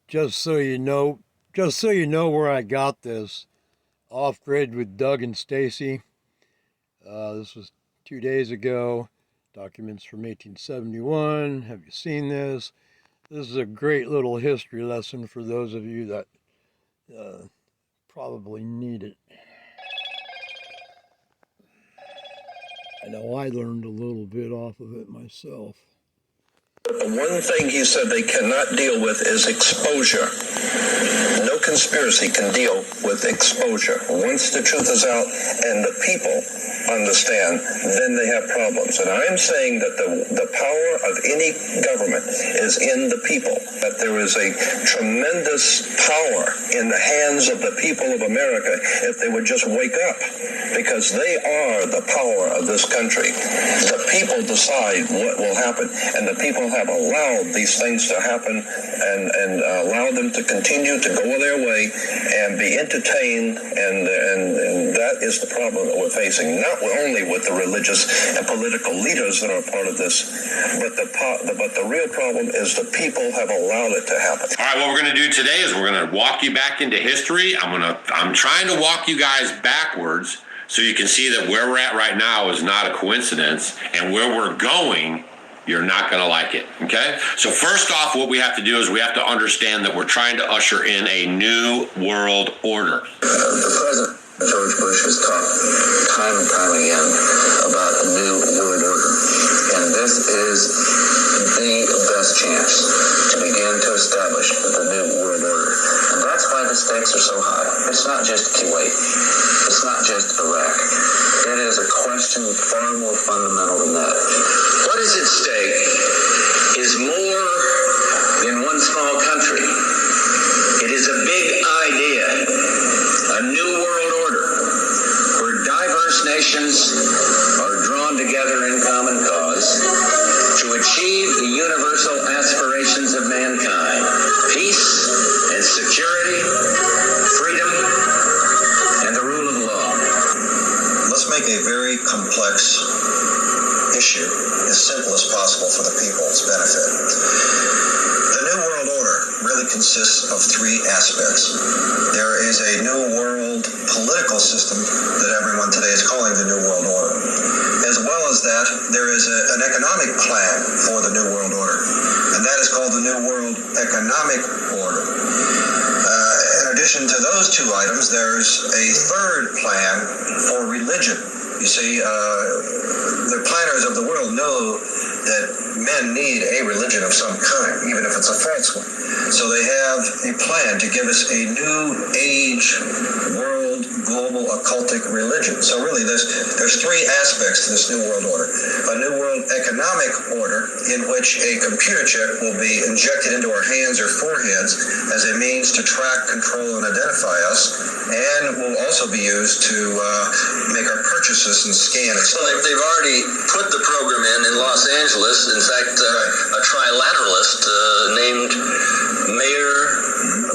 Just so you know, just so you know where I got this, off grid with Doug and Stacy. This was 2 days ago. Documents from 1871. Have you seen this? This is a great little history lesson for those of you that probably need it. I know I learned a little bit off of it myself. The one thing he said they cannot deal with is exposure. No conspiracy can deal with exposure. Once the truth is out and the people understand, then they have problems. And I'm saying that the power of any government is in the people, that there is a tremendous power in the hands of the people of America if they would just wake up, because they are the power of this country. The people decide what will happen, and the people have allowed these things to happen and allowed them to continue to go their way and be entertained, and that is the problem that we're facing, not only with the religious and political leaders that are part of this, but the real problem is the people have allowed it to happen. All right, what we're going to do today is we're going to walk you back into history. I'm trying to walk you guys backwards so you can see that where we're at right now is not a coincidence, and where we're going, you're not going to like it, okay? So first off, what we have to do is we have to understand that we're trying to usher in a new world order. The President George Bush has talked time and time again about a new world order, and this is the best chance to begin to establish the new world order. And that's why the stakes are so high. It's not just Kuwait. It's not just Iraq. It is a question far more fundamental than that. What is at stake is more than one small country. It is a big idea, a new world order, where diverse nations are drawn together in common cause to achieve the universal aspirations of mankind: peace and security, freedom, and the rule of law. Let's make a very complex issue as simple as possible for the people's benefit. The New World Order really consists of three aspects. There is a New World political system that everyone today is calling the New World Order. As well as that, there is an economic plan for the New World Order, and that is called the New World Economic Order. In addition to those two items, there's a third plan for religion. You see, the planners of the world know that men need a religion of some kind, even if it's a false one. So they have a plan to give us a new age world global occultic religion. So really there's three aspects to this new world order. A new world economic order in which a computer chip will be injected into our hands or foreheads as a means to track, control, and identify us, and will also be used to make our purchases and scan it. So they've already put the program in Los Angeles. In fact, a trilateralist named Mayor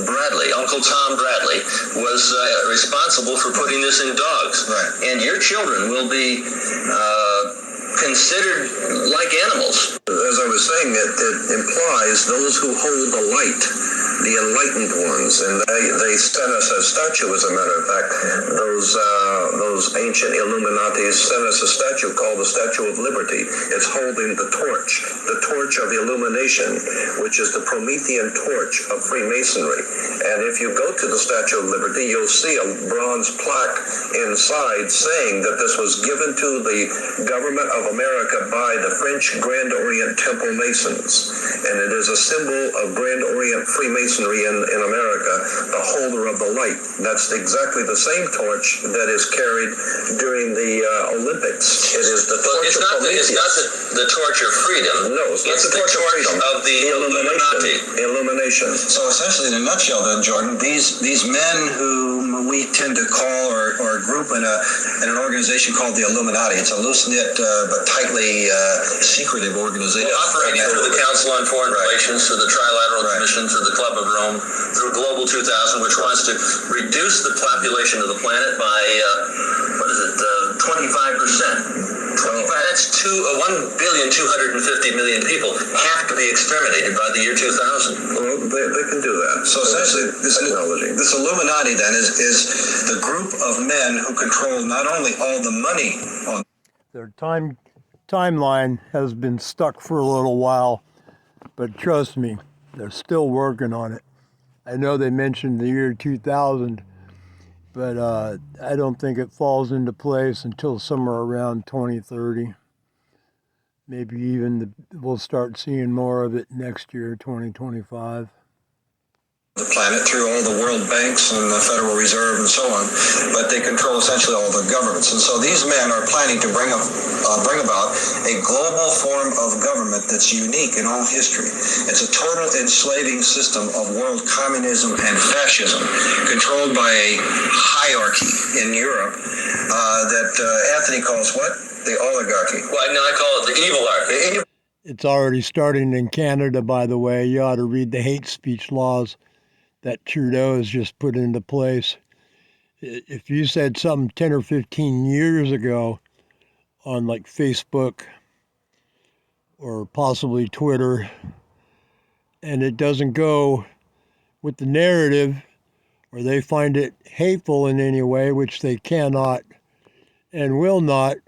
Bradley, Uncle Tom Bradley, was responsible for putting this in dogs. Right. And your children will be considered like animals. As I was saying, it implies those who hold the light, the enlightened ones, and they sent us a statue, as a matter of fact. Those ancient Illuminatis sent us a statue called the Statue of Liberty. It's holding the torch of illumination, which is the Promethean torch of Freemasonry. And if you go to the Statue of Liberty, you'll see a bronze plaque inside saying that this was given to the government of America by the French Grand Orient Temple Masons. And it is a symbol of Grand Orient Freemasonry in America, the holder of the light. That's exactly the same torch that is carried during the Olympics. It is the torch it's of not Prometheus. It's not the torch of freedom. No, it's not it's the torch of the Illuminati. Illumination. So essentially, in a nutshell then, Jordan, these men whom we tend to call or group in an organization called the Illuminati, it's a loose-knit but tightly secretive organization. Operating through the Council on Foreign Relations, through the Trilateral Commission, through the Club of Rome, through Global 2000, which wants to reduce the population of the planet by, 25%. 25, that's 1,250,000,000 people have to be exterminated by the year 2000. Well, they can do that. So essentially, this Illuminati then is the group of men who control not only all the money on. Their timeline has been stuck for a little while, but trust me, they're still working on it. I know they mentioned the year 2000, but I don't think it falls into place until somewhere around 2030. Maybe even we'll start seeing more of it next year, 2025. The planet through all the world banks and the Federal Reserve and so on, but they control essentially all the governments. And so these men are planning to bring about a global form of government that's unique in all history. It's a total enslaving system of world communism and fascism, controlled by a hierarchy in Europe that Anthony calls what? The oligarchy. Well, no, I call it the evil archy. It's already starting in Canada, by the way. You ought to read the hate speech laws that Trudeau has just put into place. If you said something 10 or 15 years ago on like Facebook or possibly Twitter, and it doesn't go with the narrative, or they find it hateful in any way, which they cannot and will not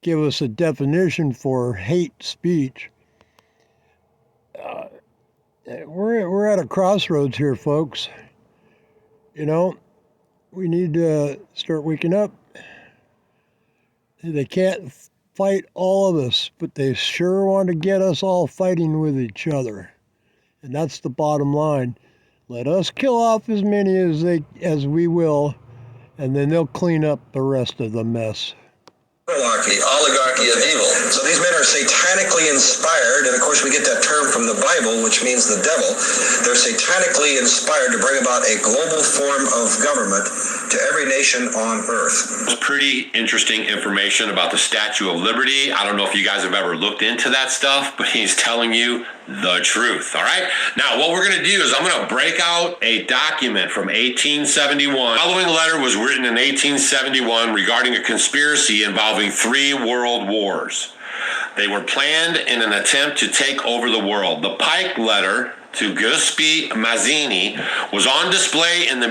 give us a definition for hate speech. We're at a crossroads here, folks. You know, we need to start waking up. They can't fight all of us, but they sure want to get us all fighting with each other. And that's the bottom line. Let us kill off as many as we will, and then they'll clean up the rest of the mess. Oligarchy of evil. So these men are satanically inspired, and of course we get that term from the Bible, which means the devil. They're satanically inspired to bring about a global form of government to every nation on earth. It's pretty interesting information about the Statue of Liberty. I don't know if you guys have ever looked into that stuff, but he's telling you the truth. All right. Now, what we're going to do is I'm going to break out a document from 1871. The following letter was written in 1871 regarding a conspiracy involving 3 world wars. They were planned in an attempt to take over the world. The Pike letter to Giuseppe Mazzini was on display in the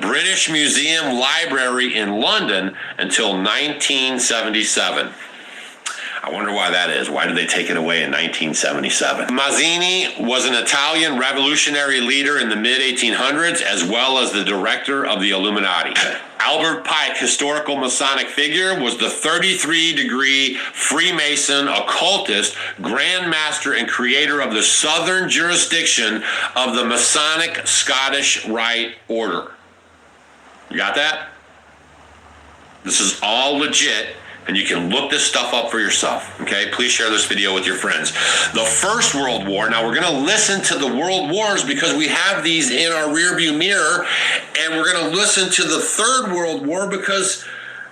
British Museum Library in London until 1977. I wonder why that is. Why did they take it away in 1977? Mazzini was an Italian revolutionary leader in the mid-1800s, as well as the director of the Illuminati. Albert Pike, historical Masonic figure, was the 33-degree Freemason occultist, Grand Master, and creator of the southern jurisdiction of the Masonic Scottish Rite Order. You got that? This is all legit. And you can look this stuff up for yourself, okay? Please share this video with your friends. The First World War. Now, we're going to listen to the World Wars because we have these in our rearview mirror. And we're going to listen to the Third World War because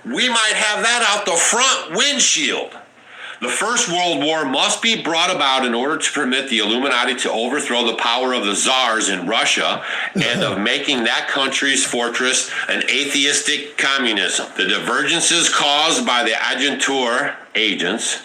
we might have that out the front windshield. The First World War must be brought about in order to permit the Illuminati to overthrow the power of the czars in Russia and of making that country's fortress an atheistic communism. The divergences caused by the agentur agents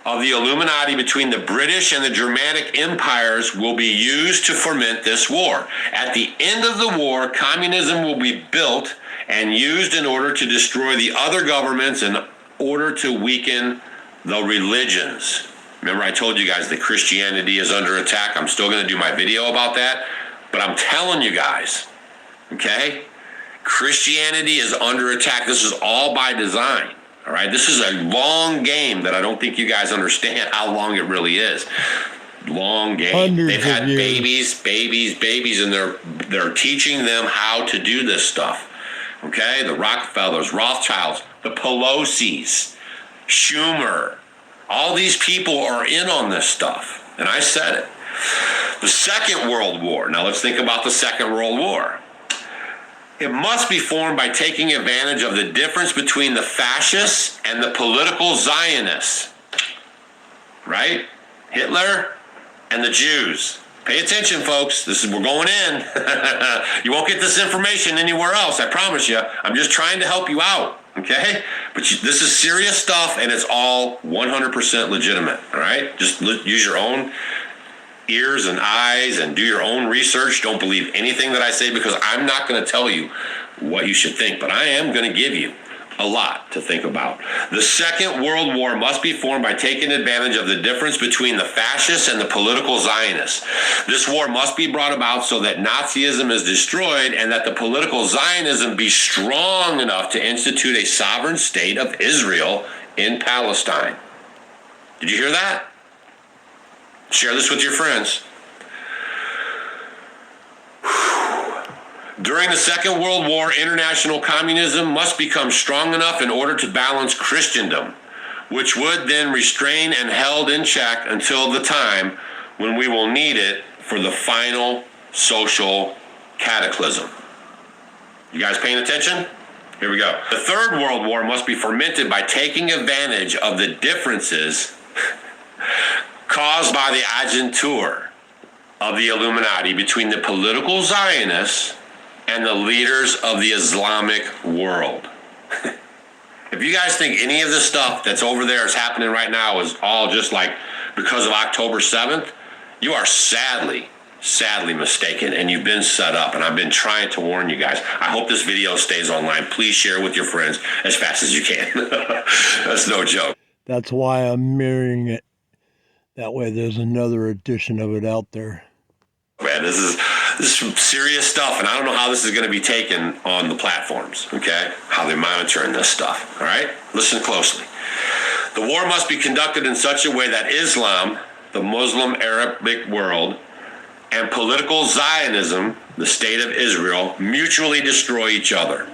of the Illuminati between the British and the Germanic empires will be used to foment this war. At the end of the war, communism will be built and used in order to destroy the other governments in order to weaken the religions. Remember, I told you guys that Christianity is under attack. I'm still going to do my video about that, but I'm telling you guys, okay? Christianity is under attack. This is all by design, all right? This is a long game that I don't think you guys understand how long it really is. Long game. Hundreds They've had of years. babies, and they're teaching them how to do this stuff, okay? The Rockefellers, Rothschilds, the Pelosi's, Schumer, all these people are in on this stuff, and I said it. The Second World War. Now let's think about the Second World War. It must be formed by taking advantage of the difference between the fascists and the political Zionists, right? Hitler and the Jews. Pay attention, folks. We're going in. You won't get this information anywhere else, I promise you. I'm just trying to help you out, okay? But this is serious stuff, and it's all 100% legitimate, all right? Just use your own ears and eyes and do your own research. Don't believe anything that I say, because I'm not going to tell you what you should think, but I am going to give you a lot to think about. The Second World War must be formed by taking advantage of the difference between the fascists and the political Zionists. This war must be brought about so that Nazism is destroyed and that the political Zionism be strong enough to institute a sovereign state of Israel in Palestine. Did you hear that? Share this with your friends. During the Second World War, international communism must become strong enough in order to balance Christendom, which would then restrain and held in check until the time when we will need it for the final social cataclysm. You guys paying attention? Here we go. The Third World War must be fomented by taking advantage of the differences caused by the agentur of the Illuminati between the political Zionists and the leaders of the Islamic world. If you guys think any of this stuff that's over there is happening right now is all just like because of October 7th, you are sadly mistaken, and you've been set up, and I've been trying to warn you guys. I hope this video stays online. Please share it with your friends as fast as you can. That's no joke. That's why I'm mirroring it. That way there's another edition of it out there. Man, this is some serious stuff, and I don't know how this is going to be taken on the platforms, okay? How they're monitoring this stuff, all right? Listen closely. The war must be conducted in such a way that Islam, the Muslim Arabic world, and political Zionism, the state of Israel, mutually destroy each other.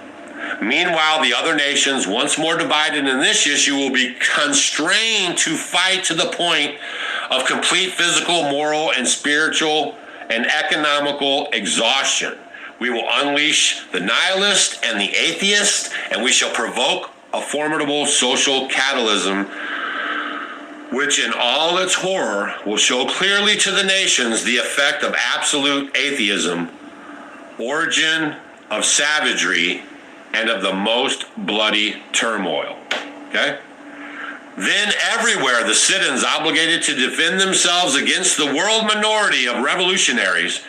Meanwhile, the other nations, once more divided in this issue, will be constrained to fight to the point of complete physical, moral, and spiritual and economical exhaustion. We will unleash the nihilist and the atheist, and we shall provoke a formidable social catalysm, which in all its horror will show clearly to the nations the effect of absolute atheism, origin of savagery, and of the most bloody turmoil. Okay? Then everywhere the sit-ins obligated to defend themselves against the world minority of revolutionaries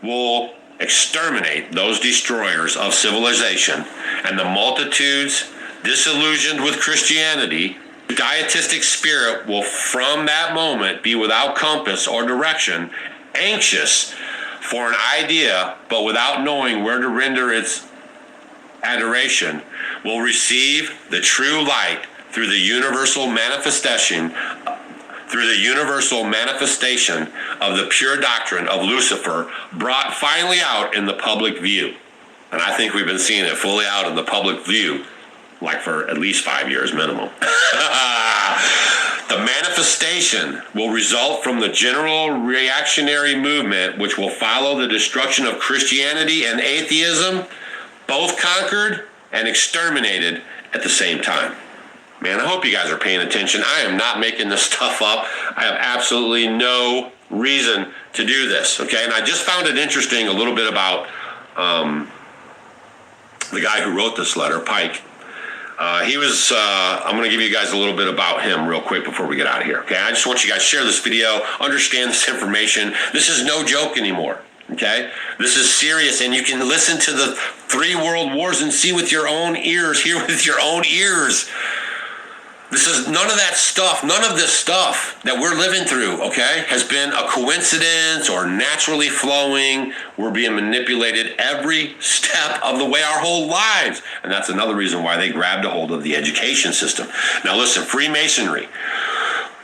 will exterminate those destroyers of civilization, and the multitudes disillusioned with Christianity, dietistic spirit will from that moment be without compass or direction, anxious for an idea but without knowing where to render its adoration, will receive the true light through the universal manifestation of the pure doctrine of Lucifer, brought finally out in the public view. And I think we've been seeing it fully out in the public view like for at least 5 years minimum. The manifestation will result from the general reactionary movement, which will follow the destruction of Christianity and atheism, both conquered and exterminated at the same time. Man, I hope you guys are paying attention. I am not making this stuff up. I have absolutely no reason to do this, okay? And I just found it interesting a little bit about the guy who wrote this letter, Pike. I'm going to give you guys a little bit about him real quick before we get out of here, okay? I just want you guys to share this video, understand this information. This is no joke anymore, okay? This is serious, and you can listen to the 3 world wars and see with your own ears, hear with your own ears. This is none of that stuff, none of this stuff that we're living through, okay, has been a coincidence or naturally flowing. We're being manipulated every step of the way our whole lives. And that's another reason why they grabbed a hold of the education system. Now listen, Freemasonry.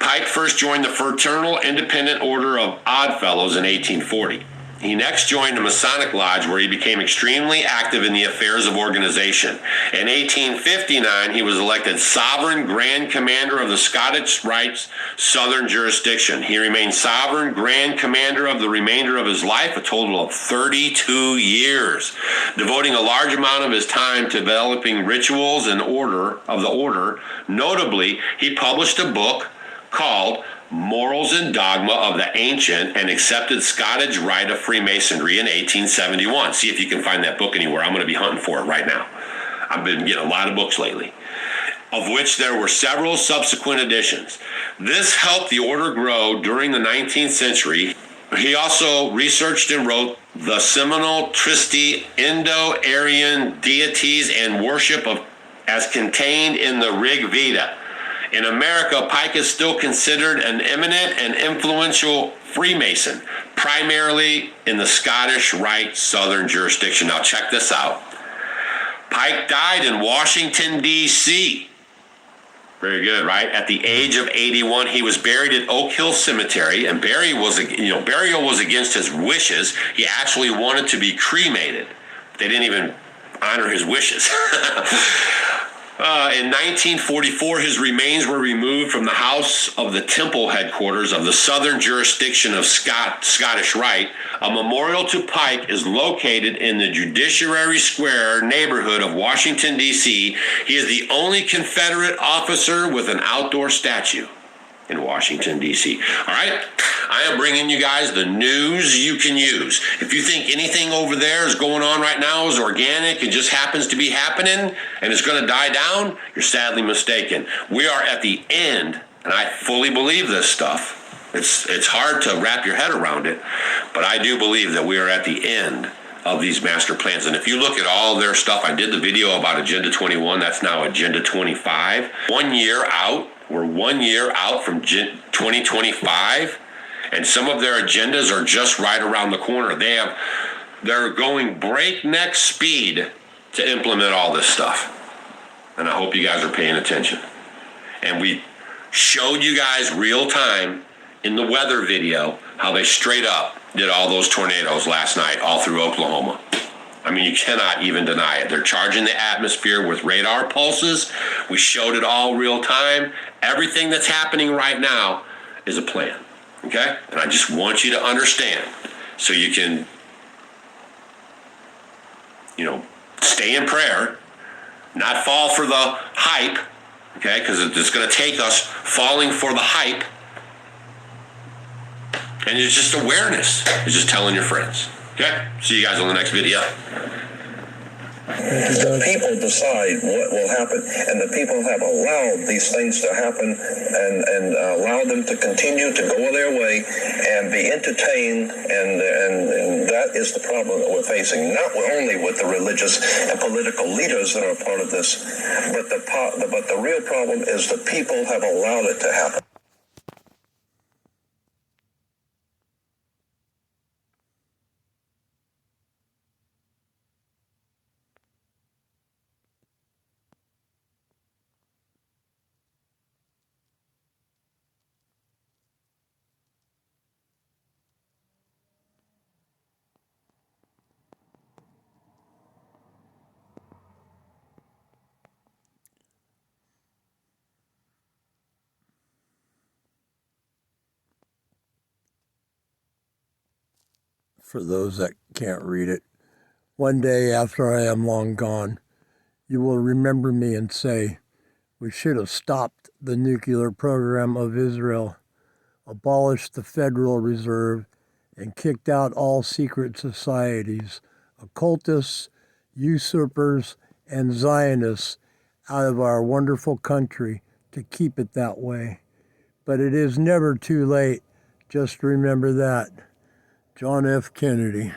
Pike first joined the Fraternal Independent Order of Oddfellows in 1840. He next joined the Masonic Lodge, where he became extremely active in the affairs of organization. In 1859, he was elected Sovereign Grand Commander of the Scottish Rites Southern Jurisdiction. He remained Sovereign Grand Commander of the remainder of his life, a total of 32 years, devoting a large amount of his time to developing rituals and order of the order. Notably, he published a book called Morals and Dogma of the Ancient and Accepted Scottish Rite of Freemasonry in 1871. See if you can find that book anywhere. I'm going to be hunting for it right now. I've been getting a lot of books lately. of which there were several subsequent additions. This helped the order grow during the 19th century. He also researched and wrote the seminal Tristi Indo-Aryan deities and worship of as contained in the Rig Veda. In America, Pike is still considered an eminent and influential Freemason, primarily in the Scottish Rite Southern jurisdiction. Now check this out. Pike died in Washington, D.C. Very good, right? At the age of 81, he was buried at Oak Hill Cemetery, and burial was against his wishes. He actually wanted to be cremated. They didn't even honor his wishes. In 1944, his remains were removed from the House of the Temple headquarters of the Southern jurisdiction of Scottish Rite. A memorial to Pike is located in the Judiciary Square neighborhood of Washington, D.C. He is the only Confederate officer with an outdoor statue in Washington, D.C. All right? I am bringing you guys the news you can use. If you think anything over there is going on right now is organic and just happens to be happening and it's going to die down, you're sadly mistaken. We are at the end, and I fully believe this stuff. It's hard to wrap your head around it, but I do believe that we are at the end of these master plans. And if you look at all their stuff, I did the video about Agenda 21. That's now Agenda 25. 1 year out. We're 1 year out from 2025, and some of their agendas are just right around the corner. They're going breakneck speed to implement all this stuff. And I hope you guys are paying attention. And we showed you guys real time in the weather video how they straight up did all those tornadoes last night all through Oklahoma. I mean, you cannot even deny it. They're charging the atmosphere with radar pulses. We showed it all real time. Everything that's happening right now is a plan, okay? And I just want you to understand so you can, stay in prayer, not fall for the hype, okay? Because it's going to take us falling for the hype. And it's just awareness. It's just telling your friends. Okay? See you guys on the next video. The people decide what will happen, and the people have allowed these things to happen and allowed them to continue to go their way and be entertained, and that is the problem that we're facing, not only with the religious and political leaders that are a part of this, but the real problem is the people have allowed it to happen. For those that can't read it, one day after I am long gone, you will remember me and say, we should have stopped the nuclear program of Israel, abolished the Federal Reserve, and kicked out all secret societies, occultists, usurpers, and Zionists out of our wonderful country to keep it that way. But it is never too late. Just remember that. John F. Kennedy.